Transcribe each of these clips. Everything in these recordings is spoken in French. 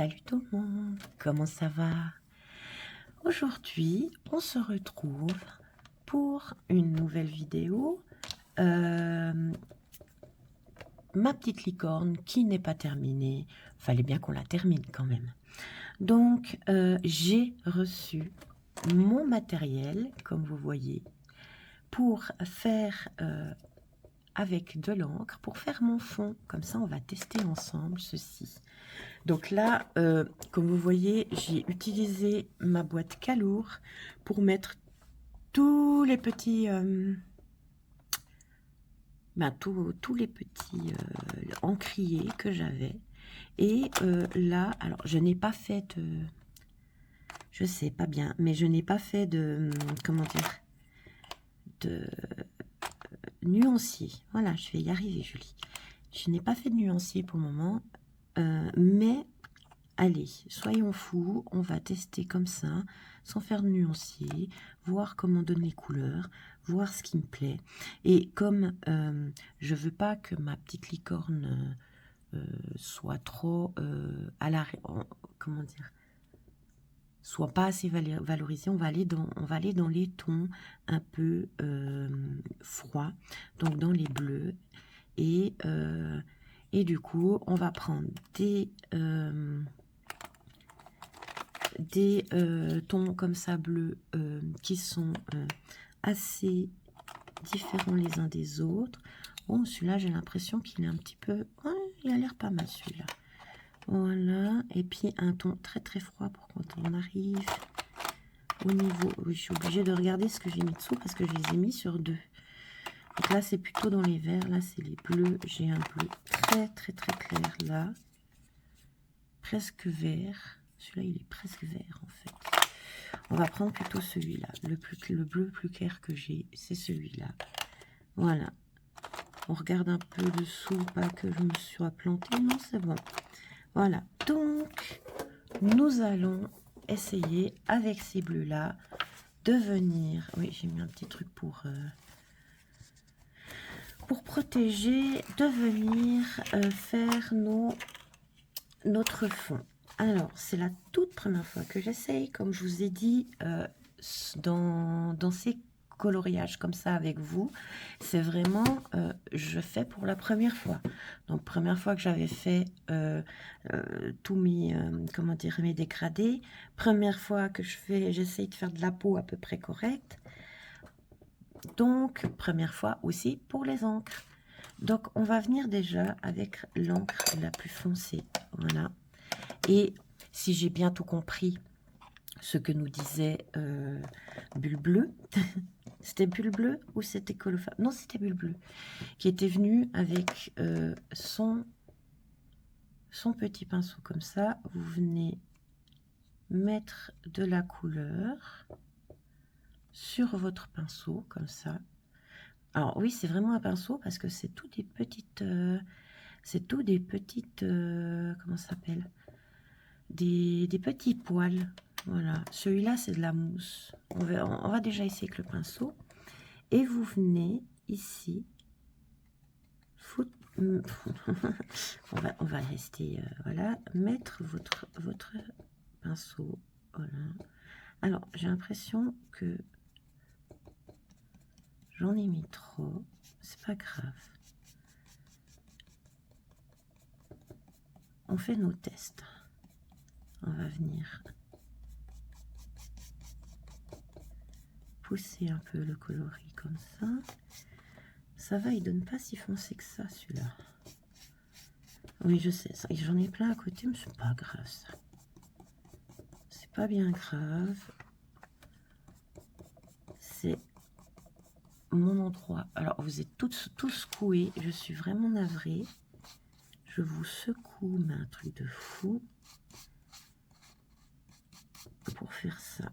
Salut tout le monde, comment ça va? Aujourd'hui, on se retrouve pour une nouvelle vidéo. Ma petite licorne qui n'est pas terminée. Fallait bien qu'on la termine quand même. Donc, j'ai reçu mon matériel, comme vous voyez, pour faire avec de l'encre, pour faire mon fond. Comme ça, on va tester ensemble ceci. Donc là, comme vous voyez, j'ai utilisé ma boîte Calour pour mettre tous les petits, tous les petits encriers que j'avais. Et là, alors je n'ai pas fait de, je sais pas bien, mais je n'ai pas fait de, comment dire, de nuancier. Voilà, je vais y arriver, Julie. Je n'ai pas fait de nuancier pour le moment, mais allez, soyons fous, on va tester comme ça, sans faire de nuancier, voir comment donne les couleurs, voir ce qui me plaît. Et comme je veux pas que ma petite licorne soit trop à la, comment dire, soit pas assez valorisée, on va aller dans les tons un peu froids, donc dans les bleus. Et du coup, on va prendre des tons comme ça bleus qui sont assez différents les uns des autres. Bon, celui-là, j'ai l'impression qu'il est un petit peu... Ouais, il a l'air pas mal, celui-là. Voilà. Et puis, un ton très, très froid pour quand on arrive au niveau... Oui, je suis obligée de regarder ce que j'ai mis dessous parce que je les ai mis sur deux. Donc là, c'est plutôt dans les verts. Là, c'est les bleus. J'ai un bleu très, très, très clair, là. Presque vert. Celui-là, il est presque vert, en fait. On va prendre plutôt celui-là. Le bleu plus clair que j'ai, c'est celui-là. Voilà. On regarde un peu dessous, pas que je me sois plantée. Non, c'est bon. Voilà. Donc, nous allons essayer, avec ces bleus-là, de venir... Oui, j'ai mis un petit truc pour protéger, de venir faire notre fond. Alors, c'est la toute première fois que j'essaye, comme je vous ai dit, dans ces coloriages comme ça avec vous. C'est vraiment, je fais pour la première fois. Donc, première fois que j'avais fait tous mes, comment dire, mes dégradés. Première fois que j'essaye de faire de la peau à peu près correcte. Donc, première fois aussi pour les encres. Donc, on va venir déjà avec l'encre la plus foncée. Voilà. Et si j'ai bien tout compris, ce que nous disait Bulle Bleue, c'était Bulle Bleue ou c'était Colophane? Non, c'était Bulle Bleue, qui était venu avec son petit pinceau comme ça. Vous venez mettre de la couleur sur votre pinceau, comme ça. Alors oui, c'est vraiment un pinceau parce que c'est tout des petites... comment ça s'appelle? Des petits poils. Voilà, celui-là c'est de la mousse. On va déjà essayer avec le pinceau. Et vous venez ici, on va rester, voilà, mettre votre pinceau. Voilà. Alors, j'ai l'impression que j'en ai mis trop. C'est pas grave. On fait nos tests. On va venir pousser un peu le coloris comme ça. Ça va, il donne pas si foncé que ça, celui-là. Oui, je sais, j'en ai plein à côté, mais c'est pas grave, ça. C'est pas bien grave. C'est mon endroit. Alors, vous êtes tous secoués. Je suis vraiment navrée. Je vous secoue, mais un truc de fou. Pour faire ça.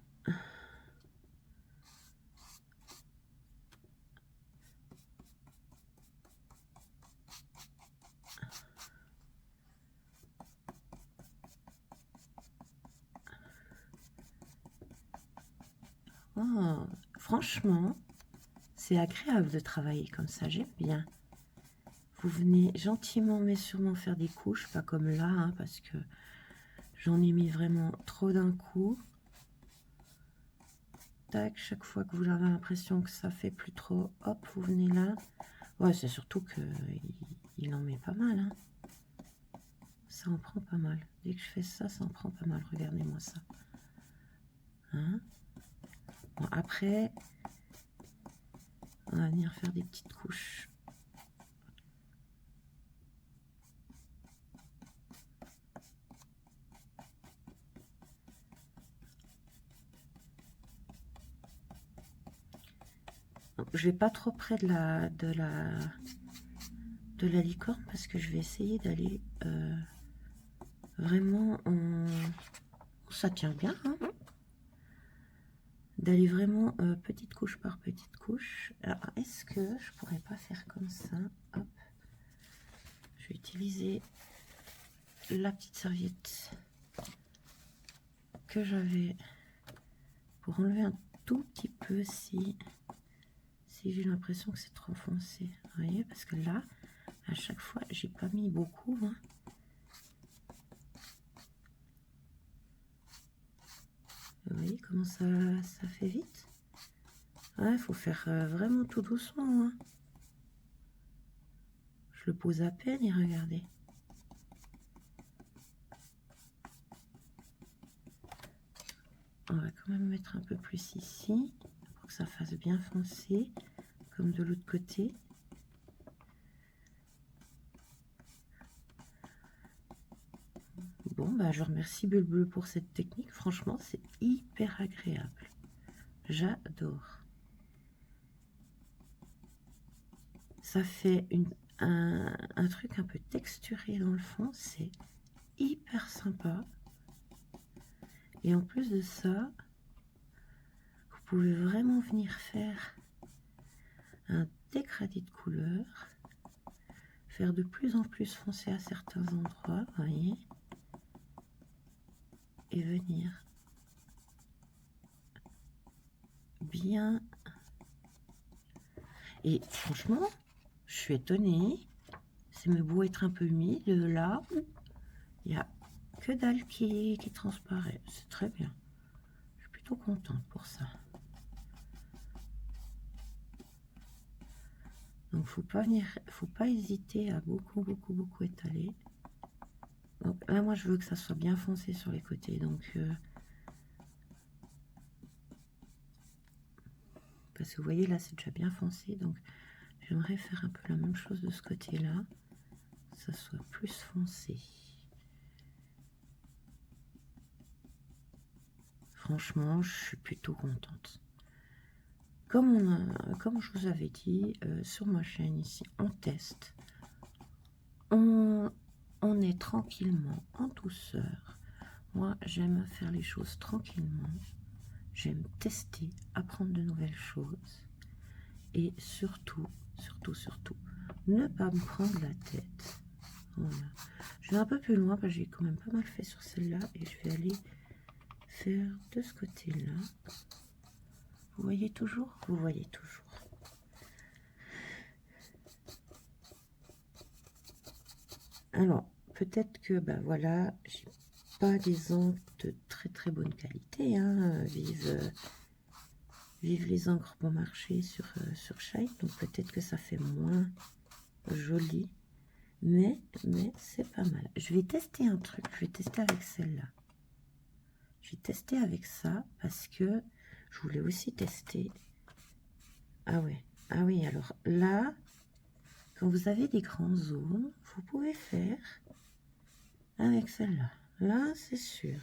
Oh, franchement, c'est agréable de travailler comme ça, j'aime bien. Vous venez gentiment mais sûrement faire des couches, pas comme là, hein, parce que J'en ai mis vraiment trop d'un coup. Tac, chaque fois que vous avez l'impression que ça fait plus trop, hop, vous venez là. Ouais, c'est surtout que il en met pas mal, hein. Ça en prend pas mal. Dès que je fais ça, ça en prend pas mal. Regardez-moi ça. Hein? Bon, après, on va venir faire des petites couches. Je vais pas trop près de la licorne parce que je vais essayer d'aller vraiment en... Ça tient bien, hein, d'aller vraiment petite couche par petite couche. Alors, est-ce que je pourrais pas faire comme ça? Hop. Je vais utiliser la petite serviette que j'avais pour enlever un tout petit peu si j'ai l'impression que c'est trop foncé. Vous voyez, parce que là, à chaque fois, j'ai pas mis beaucoup, hein. Vous voyez comment ça fait vite? Ouais, il faut faire vraiment tout doucement, hein. Je le pose à peine et regardez. On va quand même mettre un peu plus ici pour que ça fasse bien foncer, comme de l'autre côté. Bon, bah, je remercie Bulbleu pour cette technique. Franchement, c'est hyper agréable. J'adore. Ça fait un truc un peu texturé dans le fond. C'est hyper sympa. Et en plus de ça, vous pouvez vraiment venir faire un dégradé de couleur. Faire de plus en plus foncé à certains endroits, vous voyez. Et venir bien. Et franchement, je suis étonnée. C'est beau être un peu humide. Là, il n'y a que dalle qui transparaît. C'est très bien. Je suis plutôt contente pour ça. Donc, faut pas hésiter à beaucoup étaler. Donc là, moi, je veux que ça soit bien foncé sur les côtés. Donc, parce que vous voyez, là, c'est déjà bien foncé. Donc, j'aimerais faire un peu la même chose de ce côté-là. Ça soit plus foncé. Franchement, je suis plutôt contente. Comme je vous avais dit, sur ma chaîne ici, on teste. On est tranquillement, en douceur. Moi, j'aime faire les choses tranquillement. J'aime tester, apprendre de nouvelles choses. Et surtout, ne pas me prendre la tête. Voilà. Je vais un peu plus loin parce que j'ai quand même pas mal fait sur celle-là. Et je vais aller faire de ce côté-là. Vous voyez toujours? Vous voyez toujours. Alors, peut-être que, ben voilà, j'ai pas des encres de très bonne qualité, hein. Vive les encres bon marché sur Shine, donc peut-être que ça fait moins joli, mais c'est pas mal. Je vais tester un truc, je vais tester avec celle-là. Je vais tester avec ça parce que je voulais aussi tester. Ah ouais, ah oui, alors là, quand vous avez des grandes zones, vous pouvez faire avec celle-là. Là, c'est sûr.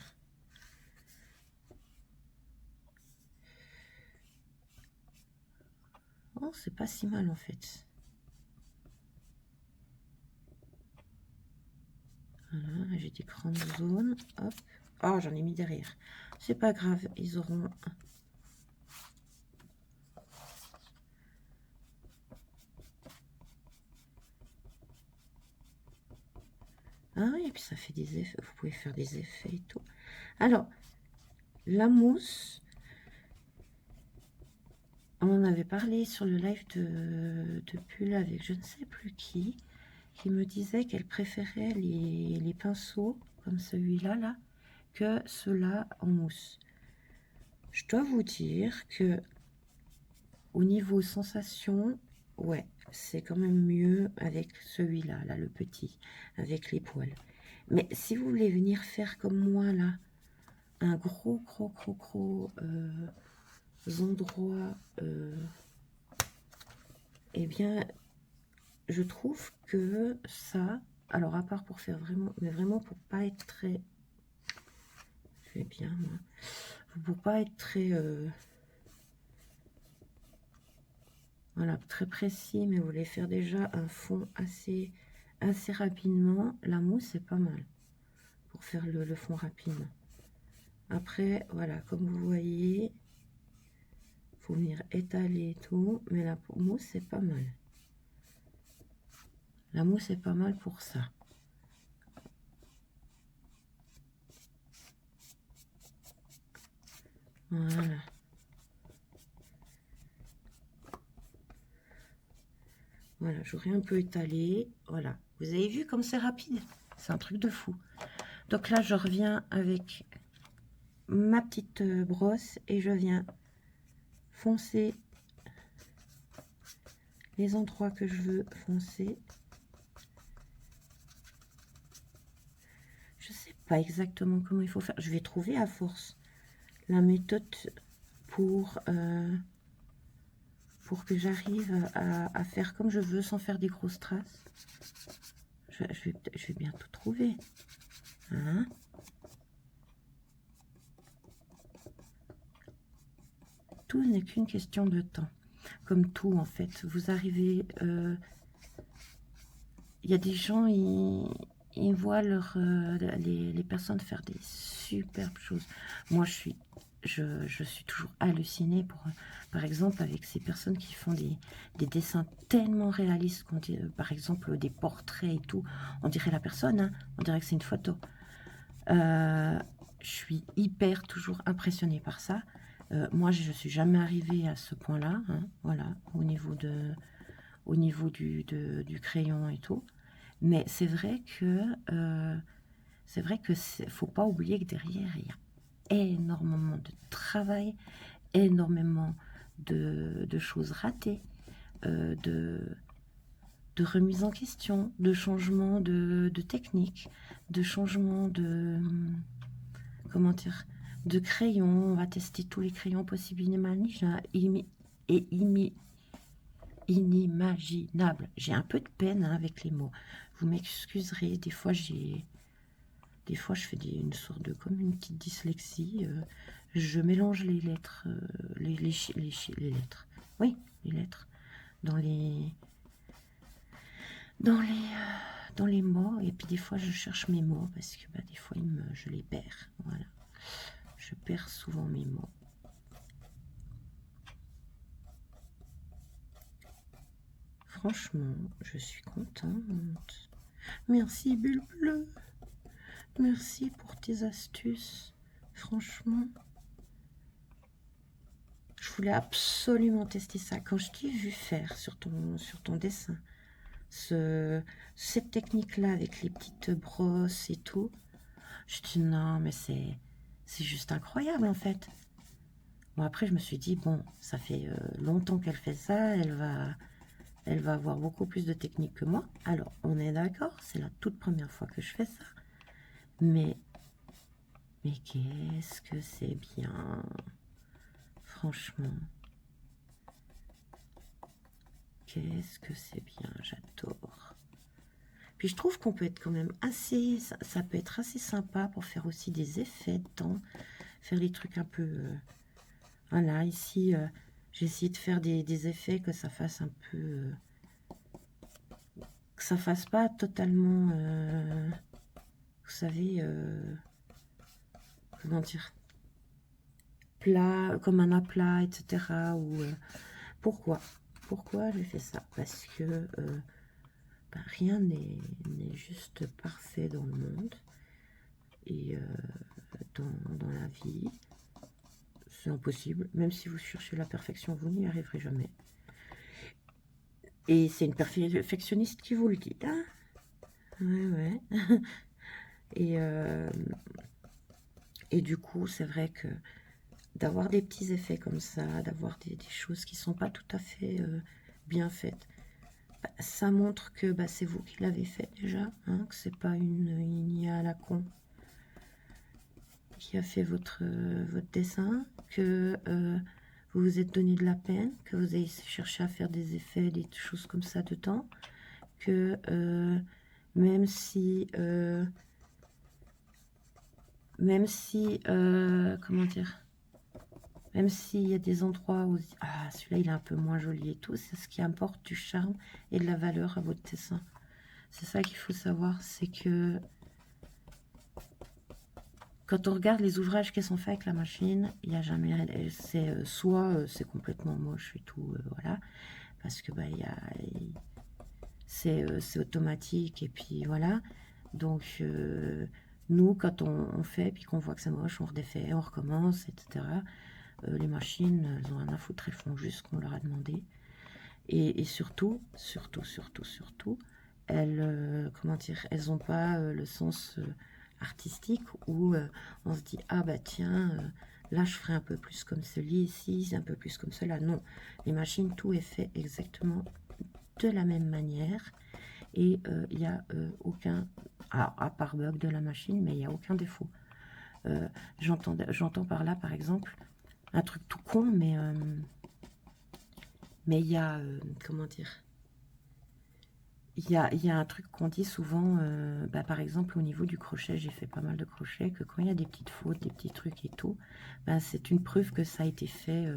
Oh, c'est pas si mal en fait. Voilà, j'ai des grandes zones. Hop. Oh, j'en ai mis derrière. C'est pas grave, ils auront... Ah oui, et puis ça fait des effets. Vous pouvez faire des effets et tout. Alors, la mousse, on en avait parlé sur le live de Pull avec je ne sais plus qui me disait qu'elle préférait les pinceaux comme celui-là, là, que ceux-là en mousse. Je dois vous dire que au niveau sensation, ouais, c'est quand même mieux avec celui-là, là, le petit, avec les poils. Mais si vous voulez venir faire comme moi, là, un gros endroits, eh bien, je trouve que ça, alors à part pour faire vraiment, mais vraiment pour pas être très, je fais bien moi, pour pas être très, voilà, très précis, mais vous voulez faire déjà un fond assez rapidement, la mousse c'est pas mal pour faire le fond rapidement. Après, voilà, comme vous voyez, faut venir étaler et tout, mais la mousse c'est pas mal. La mousse est pas mal pour ça. Voilà. Voilà, j'aurais un peu étalé. Voilà. Vous avez vu comme c'est rapide? C'est un truc de fou. Donc là, je reviens avec ma petite brosse et je viens foncer les endroits que je veux foncer. Je sais pas exactement comment il faut faire. Je vais trouver à force la méthode pour que j'arrive à faire comme je veux sans faire des grosses traces. Je vais bientôt trouver. Hein? Tout n'est qu'une question de temps. Comme tout, en fait. Vous arrivez... il y a des gens, ils voient les personnes faire des superbes choses. Moi, je suis toujours hallucinée, par exemple, avec ces personnes qui font des dessins tellement réalistes, par exemple, des portraits et tout. On dirait la personne, hein, on dirait que c'est une photo. Je suis hyper toujours impressionnée par ça. Moi, je ne suis jamais arrivée à ce point-là, hein, voilà, au niveau du crayon et tout. Mais c'est vrai que faut pas oublier que derrière il y a énormément de travail, énormément de choses ratées, de remise en question, de changement de technique, de changement de comment dire, de crayons. On va tester tous les crayons possibles et inimaginables. J'ai un peu de peine hein, avec les mots. Vous m'excuserez, des fois je fais une sorte de comme une petite dyslexie. Je mélange les lettres, les lettres. Oui, les lettres dans les mots. Et puis des fois je cherche mes mots parce que bah, des fois je les perds. Voilà, je perds souvent mes mots. Franchement, je suis contente. Merci Bulle Bleue. Merci pour tes astuces. Franchement, je voulais absolument tester ça. Quand je t'ai vu faire sur ton dessin, cette technique-là avec les petites brosses et tout, je dis non, mais c'est juste incroyable en fait. Bon, après, je me suis dit, bon, ça fait longtemps qu'elle fait ça, elle va avoir beaucoup plus de technique que moi. Alors, on est d'accord, c'est la toute première fois que je fais ça. Mais qu'est-ce que c'est bien. Franchement. Qu'est-ce que c'est bien, j'adore. Puis je trouve qu'on peut être quand même assez... Ça peut être assez sympa pour faire aussi des effets dedans. Faire des trucs un peu... voilà, ici, j'ai essayé de faire des effets que ça fasse un peu... que ça fasse pas totalement... vous savez... comment dire, plat, comme un aplat, etc. Ou, pourquoi j'ai fait ça? Parce que ben, rien n'est juste parfait dans le monde et dans la vie. C'est impossible. Même si vous cherchez la perfection, vous n'y arriverez jamais. Et c'est une perfectionniste qui vous le dit. Hein, ouais. Et Et du coup, c'est vrai que d'avoir des petits effets comme ça, d'avoir des choses qui sont pas tout à fait bien faites, bah, ça montre que bah, c'est vous qui l'avez fait déjà, hein, que c'est pas une IA à la con qui a fait votre dessin, que vous vous êtes donné de la peine, que vous avez cherché à faire des effets, des choses comme ça dedans, que même si, comment dire, même s'il y a des endroits où ah, celui-là il est un peu moins joli et tout, c'est ce qui apporte du charme et de la valeur à votre dessin. C'est ça qu'il faut savoir, c'est que quand on regarde les ouvrages qui sont faits avec la machine, il n'y a jamais, c'est soit c'est complètement moche et tout, voilà, parce que bah c'est automatique et puis voilà. Donc nous, quand on fait puis qu'on voit que c'est moche, on redéfait, on recommence, etc. Les machines, elles ont rien à foutre, elles font juste ce qu'on leur a demandé. Et surtout, elles, comment dire, elles n'ont pas le sens artistique où on se dit, ah bah tiens, là je ferai un peu plus comme celui ici, un peu plus comme cela. Non, les machines, tout est fait exactement de la même manière et il n'y a aucun, à part bug de la machine, mais il n'y a aucun défaut. J'entends par là, par exemple, un truc tout con, mais il y a, comment dire, il y a un truc qu'on dit souvent, bah, par exemple au niveau du crochet, j'ai fait pas mal de crochets, que quand il y a des petites fautes, des petits trucs et tout, bah, c'est une preuve que ça a été fait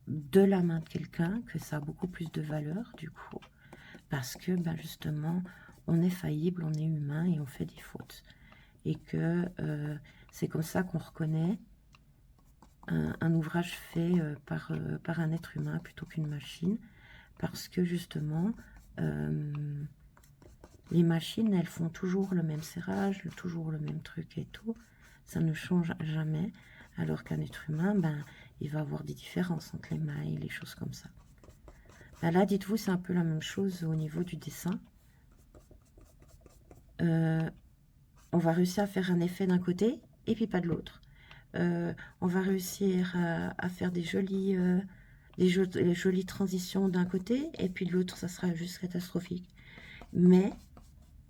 de la main de quelqu'un, que ça a beaucoup plus de valeur du coup, parce que bah, justement, on est faillible, on est humain et on fait des fautes. Et que c'est comme ça qu'on reconnaît un ouvrage fait par un être humain plutôt qu'une machine, parce que justement, les machines, elles font toujours le même serrage, toujours le même truc et tout, ça ne change jamais, alors qu'un être humain, ben, il va avoir des différences entre les mailles, les choses comme ça. Ben là, dites-vous, c'est un peu la même chose au niveau du dessin. On va réussir à faire un effet d'un côté et puis pas de l'autre. On va réussir à faire des jolies transitions d'un côté et puis de l'autre, ça sera juste catastrophique. Mais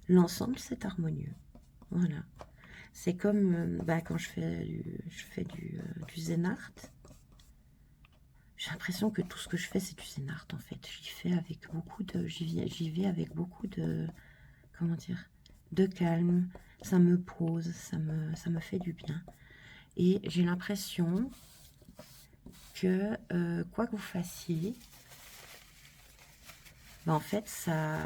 l'ensemble, c'est harmonieux. Voilà. C'est comme bah, quand je fais du zen art. J'ai l'impression que tout ce que je fais, c'est du zen art en fait. J'y vais avec beaucoup de, comment dire, de calme. Ça me pose, ça me fait du bien. Et j'ai l'impression que quoi que vous fassiez, bah, en fait, ça...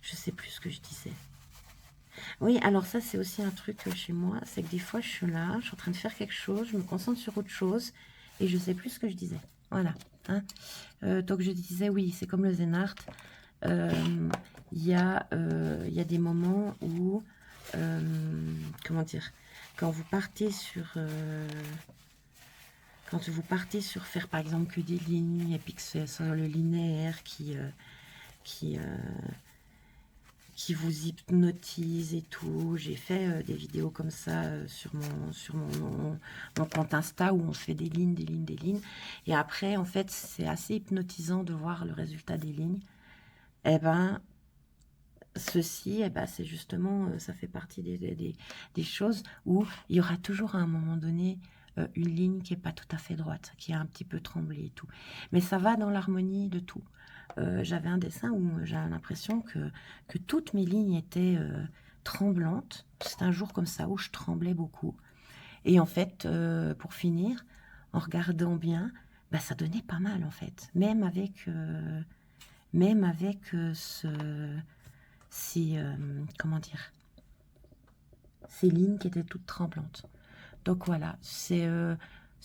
Je sais plus ce que je disais. Oui, alors ça, c'est aussi un truc chez moi, c'est que des fois, je suis là, je suis en train de faire quelque chose, je me concentre sur autre chose, et je sais plus ce que je disais. Voilà. Hein. Donc, je disais, oui, c'est comme le zen art. Il y a des moments où, comment dire, quand vous partez sur... quand vous partez sur faire par exemple que des lignes et puis que c'est sur le linéaire qui, qui vous hypnotise et tout. J'ai fait des vidéos comme ça sur mon compte Insta où on fait des lignes, des lignes, des lignes. Et après, en fait, c'est assez hypnotisant de voir le résultat des lignes. Eh ben, ceci, eh ben, c'est justement, ça fait partie des choses où il y aura toujours à un moment donné une ligne qui n'est pas tout à fait droite, qui a un petit peu tremblé et tout. Mais ça va dans l'harmonie de tout. J'avais un dessin où j'avais l'impression que toutes mes lignes étaient tremblantes. C'était un jour comme ça où je tremblais beaucoup. Et en fait, pour finir, en regardant bien, bah, ça donnait pas mal en fait. Même avec comment dire, ces lignes qui étaient toutes tremblantes. Donc voilà, c'est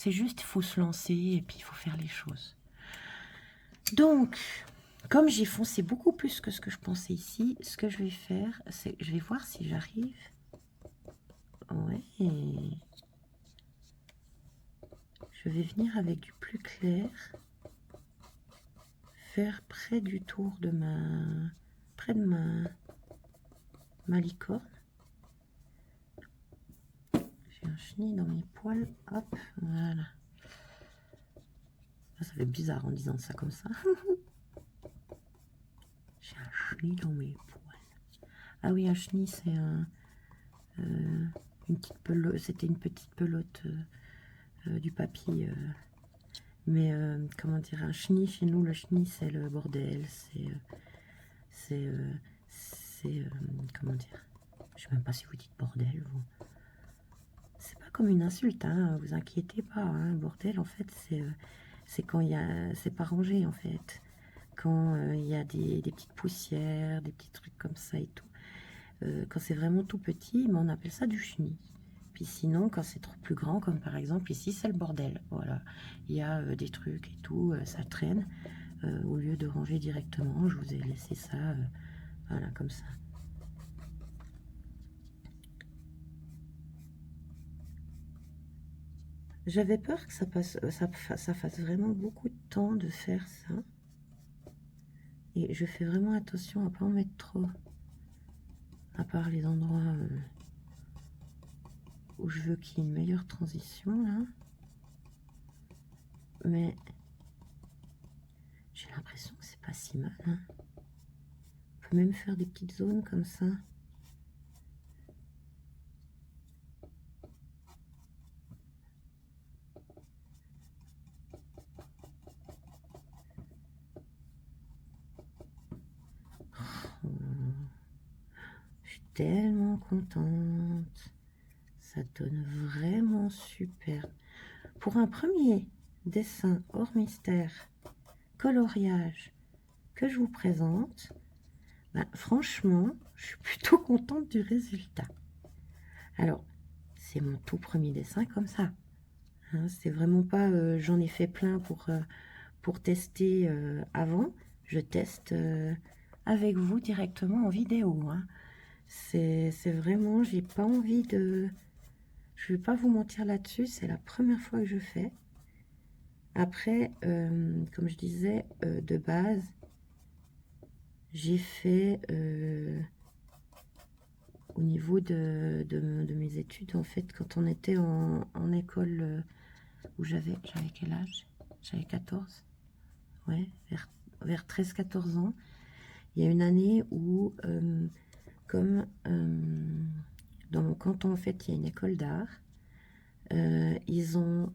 juste, il faut se lancer et puis il faut faire les choses. Donc, comme j'ai foncé beaucoup plus que ce que je pensais ici, ce que je vais faire, c'est je vais voir si j'arrive. Ouais. Je vais venir avec du plus clair, faire près du tour de près de ma licorne. J'ai un chenil dans mes poils. Hop, voilà. Ça fait bizarre en disant ça comme ça. J'ai un chenil dans mes poils. Ah oui, un chenil, c'est une petite pelote. C'était une petite pelote du papy. Mais comment dire, un chenil, chez nous, le chenil, c'est le bordel. C'est comment dire, je sais même pas si vous dites bordel, vous. C'est pas comme une insulte, hein, vous inquiétez pas, hein, bordel, en fait, c'est quand il y a, c'est pas rangé, en fait. Quand il y a des petites poussières, des petits trucs comme ça et tout. Quand c'est vraiment tout petit, mais on appelle ça du chenil. Puis sinon, quand c'est trop plus grand, comme par exemple ici, c'est le bordel. Voilà, il y a des trucs et tout, ça traîne. Au lieu de ranger directement, je vous ai laissé ça, voilà, comme ça. J'avais peur que ça fasse vraiment beaucoup de temps de faire ça. Et je fais vraiment attention à ne pas en mettre trop. À part les endroits où je veux qu'il y ait une meilleure transition, là. Mais j'ai l'impression que c'est pas si mal, hein. On peut même faire des petites zones comme ça. Oh, je suis tellement contente. Ça donne vraiment super. Pour un premier dessin hors mystère, coloriage que je vous présente, ben, franchement, je suis plutôt contente du résultat. Alors, c'est mon tout premier dessin comme ça. Hein, c'est vraiment pas, j'en ai fait plein pour tester avant. Je teste avec vous directement en vidéo. Hein. C'est vraiment, j'ai pas envie de... Je vais pas vous mentir là-dessus, c'est la première fois que je fais. Après, comme je disais, de base, j'ai fait au niveau de mes études, en fait, quand on était en école, où j'avais quel âge? J'avais 14, ouais, vers 13-14 ans. Il y a une année où, comme dans mon canton, en fait, il y a une école d'art, ils ont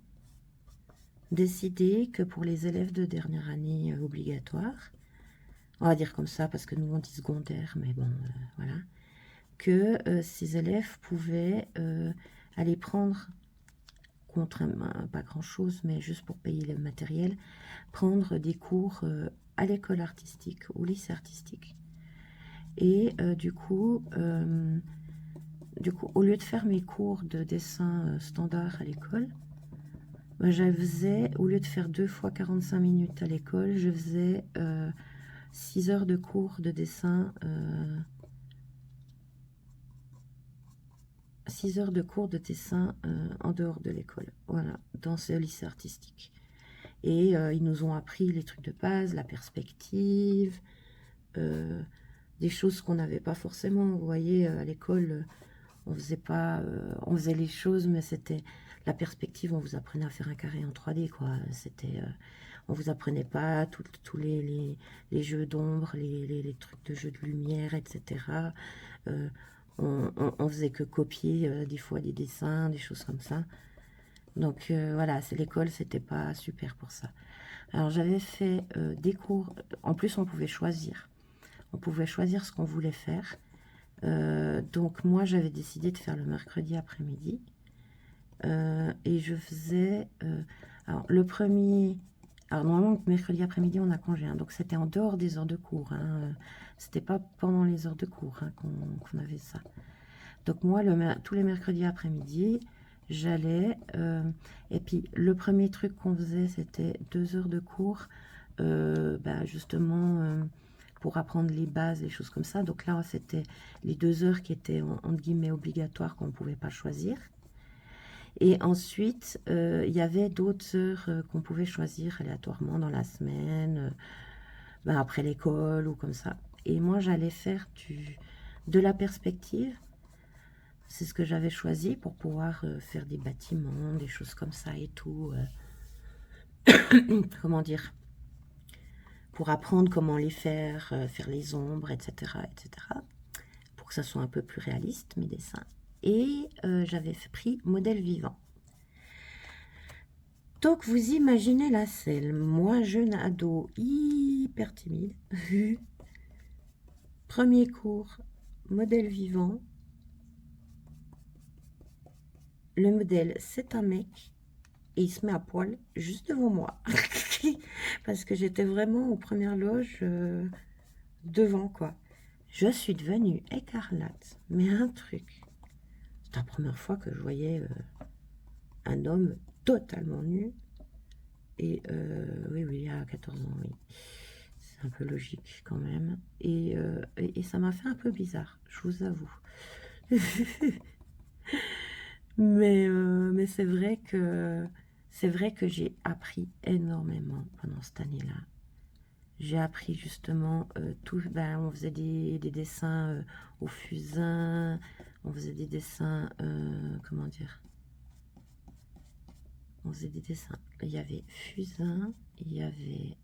décidé que pour les élèves de dernière année obligatoire, on va dire comme ça parce que nous on dit secondaire, mais bon, voilà, que ces élèves pouvaient aller prendre, contre pas grand chose, mais juste pour payer le matériel, prendre des cours à l'école artistique, au lycée artistique. Et du coup, au lieu de faire mes cours de dessin standard à l'école, je faisais, au lieu de faire 2 fois 45 minutes à l'école, je faisais 6 heures de cours de dessin, 6 heures de cours de dessin en dehors de l'école, voilà, dans ce lycée artistique. Et ils nous ont appris les trucs de base, la perspective, des choses qu'on n'avait pas forcément. Vous voyez, à l'école, on faisait pas, on faisait les choses, mais c'était la perspective. On vous apprenait à faire un carré en 3D, quoi. C'était, on vous apprenait pas tous les jeux d'ombre, les trucs de jeux de lumière, etc. On faisait que copier des fois des dessins, des choses comme ça. Donc voilà, c'est l'école, c'était pas super pour ça. Alors j'avais fait des cours. En plus, on pouvait choisir. On pouvait choisir ce qu'on voulait faire. Donc moi, j'avais décidé de faire le mercredi après-midi. Et je faisais... alors le premier... Alors normalement, le mercredi après-midi, on a congé. Hein, donc c'était en dehors des heures de cours. Hein, c'était pas pendant les heures de cours hein, qu'on avait ça. Donc moi, tous les mercredis après-midi, j'allais... et puis le premier truc qu'on faisait, c'était 2 heures de cours. Justement... pour apprendre les bases, les choses comme ça. Donc là, c'était les 2 heures qui étaient, entre guillemets, obligatoires, qu'on ne pouvait pas choisir. Et ensuite, il y avait d'autres heures qu'on pouvait choisir aléatoirement dans la semaine, après l'école ou comme ça. Et moi, j'allais faire de la perspective. C'est ce que j'avais choisi pour pouvoir faire des bâtiments, des choses comme ça et tout. Comment dire? Pour apprendre comment les faire, faire les ombres, etc., etc. Pour que ça soit un peu plus réaliste, mes dessins. Et j'avais pris modèle vivant. Donc, vous imaginez la scène. Moi, jeune ado, hyper timide. Premier cours, modèle vivant. Le modèle, c'est un mec. Et il se met à poil juste devant moi. Parce que j'étais vraiment aux premières loges devant, quoi. Je suis devenue écarlate. Mais un truc. C'est la première fois que je voyais un homme totalement nu. Et oui, il y a 14 ans, oui. C'est un peu logique quand même. Et ça m'a fait un peu bizarre, je vous avoue. mais c'est vrai que j'ai appris énormément pendant cette année-là. J'ai appris justement tout. Ben, on faisait des dessins au fusain. On faisait des dessins, comment dire? On faisait des dessins. Il y avait fusain, il y avait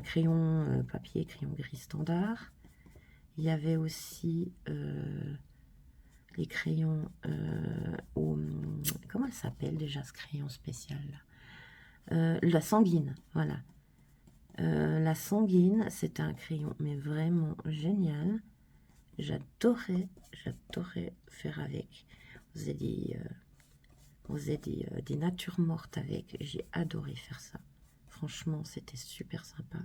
crayon papier, crayon gris standard. Il y avait aussi les crayons comment elle s'appelle déjà ce crayon spécial là, la sanguine, voilà. La sanguine, c'était un crayon mais vraiment génial. J'adorais faire avec. On faisait des natures mortes avec. J'ai adoré faire ça. Franchement, c'était super sympa.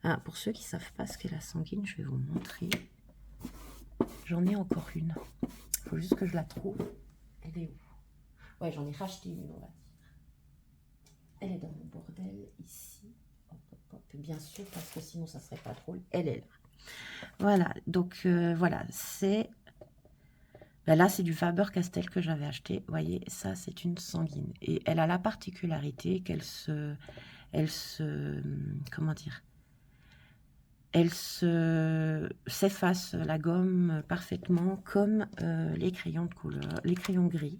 Ah, pour ceux qui ne savent pas ce qu'est la sanguine, je vais vous montrer. J'en ai encore une. Il faut juste que je la trouve. Elle est où? Ouais, j'en ai racheté une, on va dire. Elle est dans mon bordel, ici. Hop, hop, hop. Bien sûr, parce que sinon, ça serait pas drôle. Elle est là. Voilà, donc voilà, c'est... Ben là, c'est du Faber-Castell que j'avais acheté. Vous voyez, ça, c'est une sanguine. Et elle a la particularité qu'elle comment dire? Elle s'efface la gomme parfaitement comme les crayons de couleur, les crayons gris.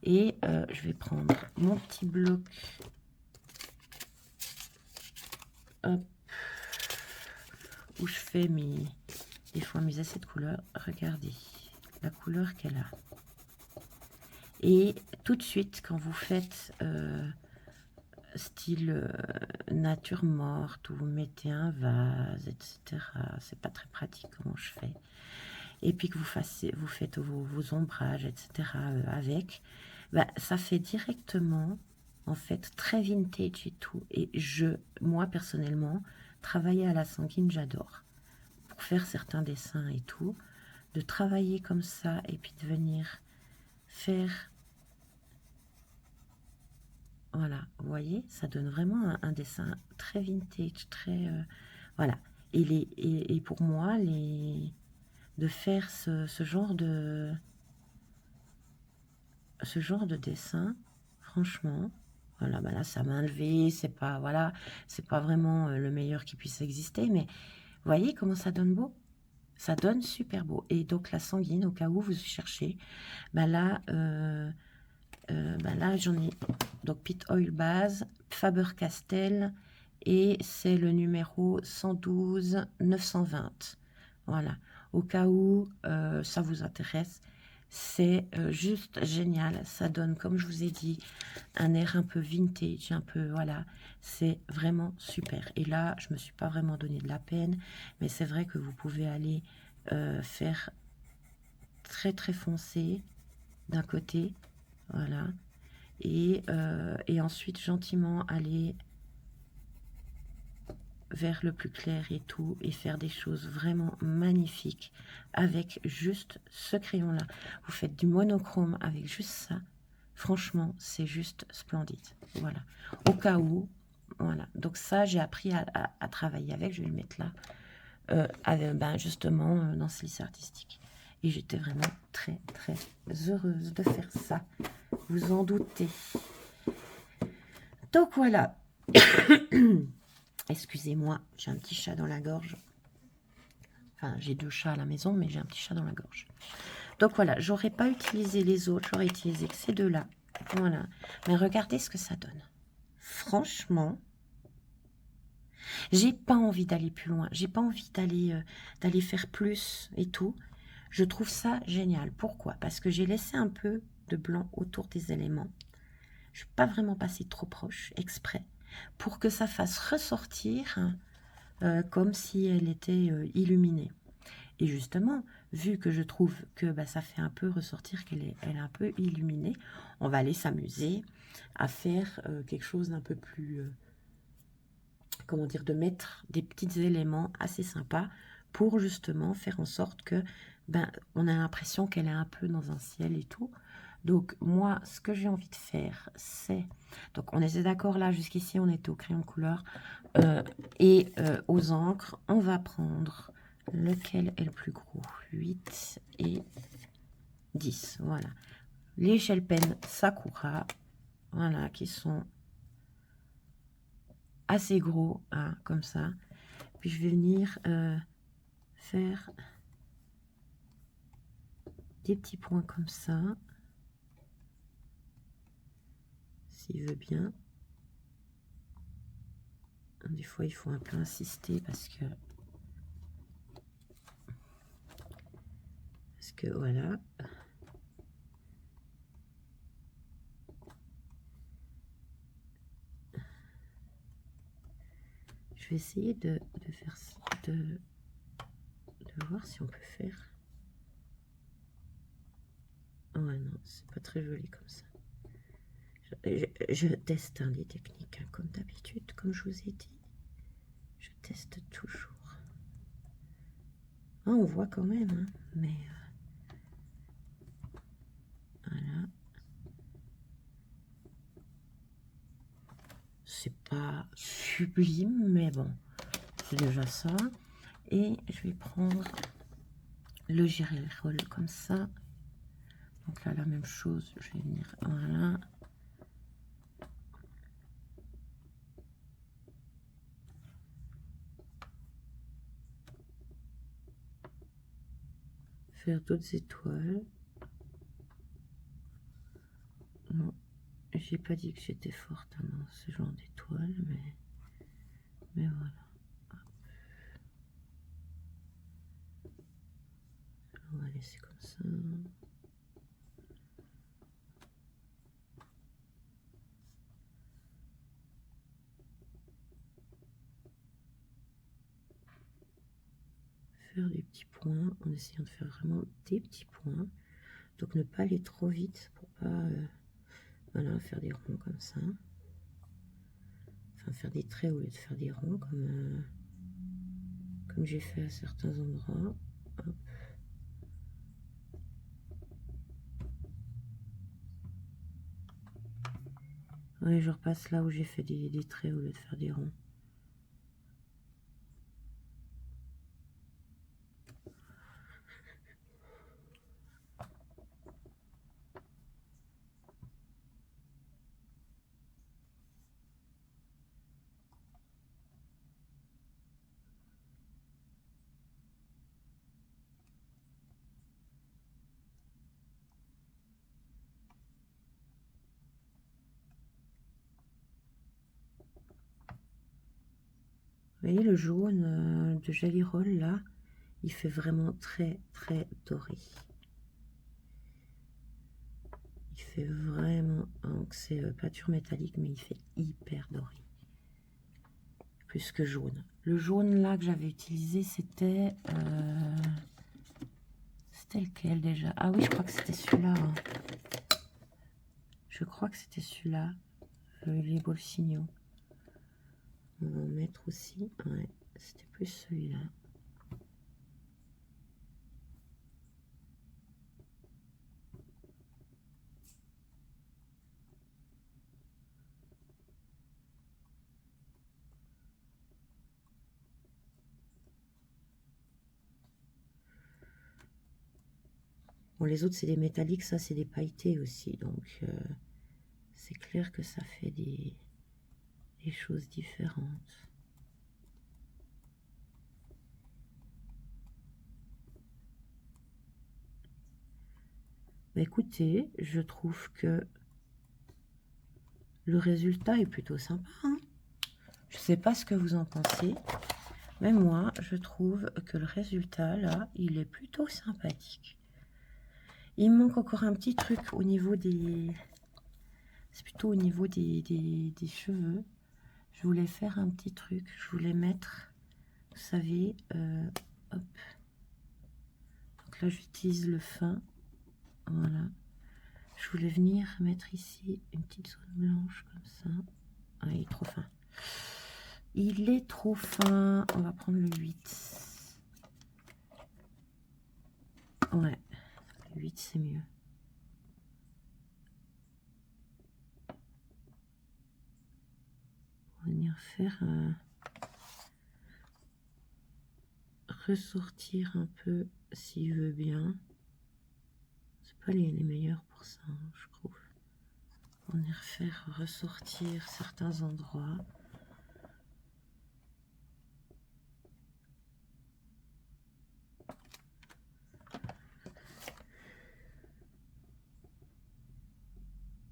Et je vais prendre mon petit bloc, hop, où je fais des fois mes essais de couleurs. Regardez la couleur qu'elle a. Et tout de suite, quand vous faites style nature morte, où vous mettez un vase, etc. C'est pas très pratique comment je fais. Et puis que vous faites vos ombrages, etc. Avec, bah, ça fait directement, en fait, très vintage et tout. Et moi, personnellement, travailler à la sanguine, j'adore. Pour faire certains dessins et tout, de travailler comme ça et puis de venir faire... Voilà, vous voyez, ça donne vraiment un dessin très vintage, très... voilà. Et pour moi, de faire ce genre de dessin, franchement, voilà, bah là, ça m'a enlevé, c'est pas, voilà, c'est pas vraiment le meilleur qui puisse exister, mais vous voyez comment ça donne beau? Ça donne super beau. Et donc, la sanguine, au cas où vous cherchez, bah là, j'en ai donc Pit Oil Base, Faber-Castell, et c'est le numéro 112 920. Voilà, au cas où ça vous intéresse, c'est juste génial. Ça donne, comme je vous ai dit, un air un peu vintage, un peu, voilà, c'est vraiment super. Et là, je me suis pas vraiment donné de la peine, mais c'est vrai que vous pouvez aller faire très très foncé d'un côté, voilà, et ensuite gentiment aller vers le plus clair et tout, et faire des choses vraiment magnifiques avec juste ce crayon là. Vous faites du monochrome avec juste ça, franchement c'est juste splendide. Voilà, au cas où, voilà, donc ça j'ai appris à travailler avec. Je vais le mettre là, justement dans ce lycée artistique, et j'étais vraiment très très heureuse de faire ça, vous en doutez. Donc voilà. Excusez-moi, j'ai un petit chat dans la gorge. Enfin, j'ai 2 chats à la maison, mais j'ai un petit chat dans la gorge. Donc voilà, j'aurais pas utilisé les autres, j'aurais utilisé que ces deux-là. Voilà. Mais regardez ce que ça donne. Franchement, j'ai pas envie d'aller plus loin. J'ai pas envie d'aller faire plus et tout. Je trouve ça génial. Pourquoi? Parce que j'ai laissé un peu de blanc autour des éléments. Je ne suis pas vraiment passée trop proche, exprès, pour que ça fasse ressortir comme si elle était illuminée. Et justement, vu que je trouve que bah, ça fait un peu ressortir elle est un peu illuminée, on va aller s'amuser à faire quelque chose d'un peu plus, comment dire, de mettre des petits éléments assez sympas pour justement faire en sorte que ben, on a l'impression qu'elle est un peu dans un ciel et tout. Donc moi, ce que j'ai envie de faire, c'est... Donc on était d'accord là, jusqu'ici on était au crayon de couleur et aux encres. On va prendre lequel est le plus gros, 8 et 10, voilà. Les gel pens Sakura, voilà, qui sont assez gros, hein, comme ça. Puis je vais venir faire des petits points comme ça, s'il veut bien. Des fois, il faut un peu insister parce que voilà. Je vais essayer de faire de voir si on peut faire. Oh non, c'est pas très joli comme ça. Je teste des techniques, hein, comme d'habitude, comme je vous ai dit. Je teste toujours. Ah, on voit quand même, hein, mais voilà. C'est pas sublime, mais bon, c'est déjà ça. Et je vais prendre le girérole comme ça. Donc là, la même chose, je vais venir, voilà. Faire d'autres étoiles. Non, j'ai pas dit que j'étais forte dans ce genre d'étoiles, mais voilà. On va laisser comme ça. Faire des petits points en essayant de faire vraiment des petits points. Donc ne pas aller trop vite pour pas voilà, faire des ronds comme ça. Enfin faire des traits au lieu de faire des ronds comme j'ai fait à certains endroits. Hop. Ouais, je repasse là où j'ai fait des traits au lieu de faire des ronds. Vous voyez le jaune de Jelly Roll là, il fait vraiment très très doré. Il fait vraiment, donc c'est peinture métallique, mais il fait hyper doré. Plus que jaune. Le jaune là que j'avais utilisé, c'était lequel déjà? Ah oui, je crois que c'était celui-là. Hein. Je crois que c'était celui-là. Les Bolsigno. On va en mettre aussi. Ouais, c'était plus celui-là. Bon, les autres, c'est des métalliques, ça, c'est des pailletés aussi. Donc, c'est clair que ça fait des choses différentes. Bah, écoutez, je trouve que le résultat est plutôt sympa, hein. Je ne sais pas ce que vous en pensez, mais moi, je trouve que le résultat, là, il est plutôt sympathique. Il me manque encore un petit truc au niveau des... C'est plutôt au niveau des cheveux. Je voulais faire un petit truc. Je voulais mettre, vous savez, hop. Donc là, j'utilise le fin. Voilà. Je voulais venir mettre ici une petite zone blanche comme ça. Ah, il est trop fin. Il est trop fin. On va prendre le 8. Ouais, le 8, c'est mieux. On va venir faire ressortir un peu s'il veut bien. C'est pas les meilleurs pour ça, hein, je trouve. On va venir faire ressortir certains endroits.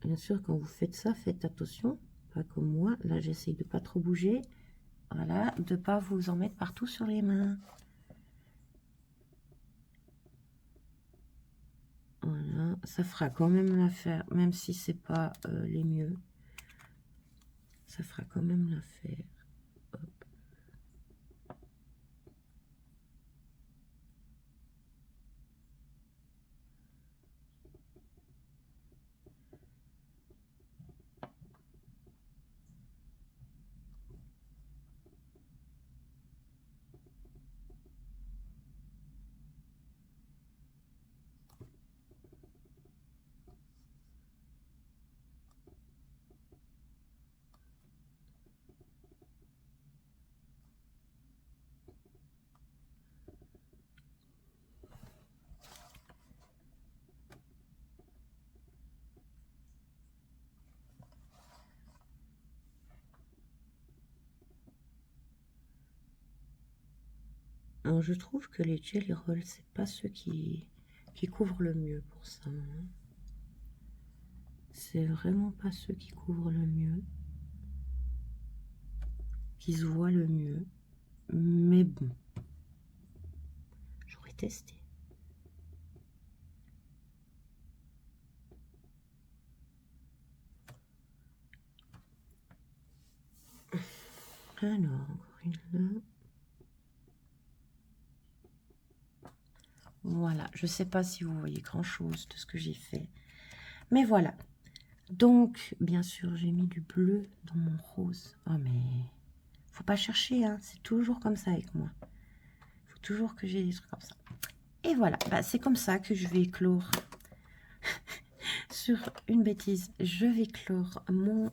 Bien sûr, quand vous faites ça, faites attention, pas comme moi. Là, j'essaye de pas trop bouger. Voilà, de pas vous en mettre partout sur les mains. Voilà, ça fera quand même l'affaire, même si c'est pas les mieux. Ça fera quand même l'affaire. Alors, je trouve que les Jelly Rolls, c'est pas ceux qui couvrent le mieux pour ça, hein. C'est vraiment pas ceux qui couvrent le mieux, qui se voient le mieux. Mais bon, j'aurais testé. Alors, encore une là. Voilà, je sais pas si vous voyez grand chose de ce que j'ai fait. Mais voilà. Donc, bien sûr, j'ai mis du bleu dans mon rose. Oh, mais faut pas chercher, hein. C'est toujours comme ça avec moi. Il faut toujours que j'ai des trucs comme ça. Et voilà, bah, c'est comme ça que je vais clore sur une bêtise. Je vais clore mon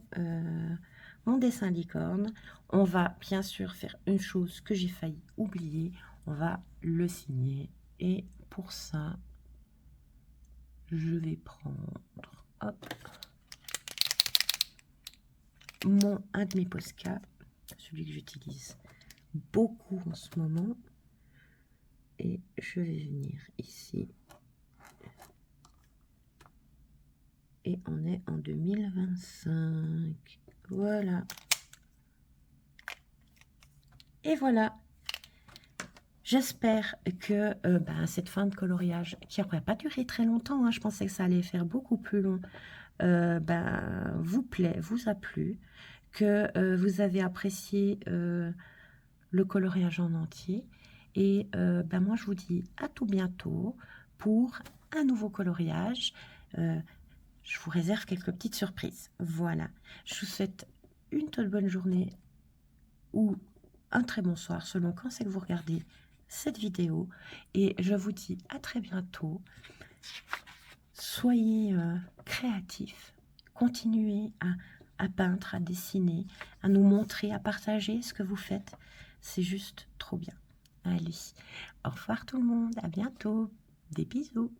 dessin licorne. On va bien sûr faire une chose que j'ai failli oublier. On va le signer. Et pour ça, je vais prendre, hop, un de mes Posca, celui que j'utilise beaucoup en ce moment. Et je vais venir ici. Et on est en 2025. Voilà. Et voilà. J'espère que cette fin de coloriage, qui n'aurait pas duré très longtemps, hein, je pensais que ça allait faire beaucoup plus long, vous plaît, vous a plu, que vous avez apprécié le coloriage en entier. Et moi, je vous dis à tout bientôt pour un nouveau coloriage. Je vous réserve quelques petites surprises. Voilà. Je vous souhaite une toute bonne journée ou un très bon soir, selon quand c'est que vous regardez cette vidéo. Et je vous dis à très bientôt. Soyez créatifs. Continuez à peindre, à dessiner, à nous montrer, à partager ce que vous faites. C'est juste trop bien. Allez, au revoir tout le monde. À bientôt. Des bisous.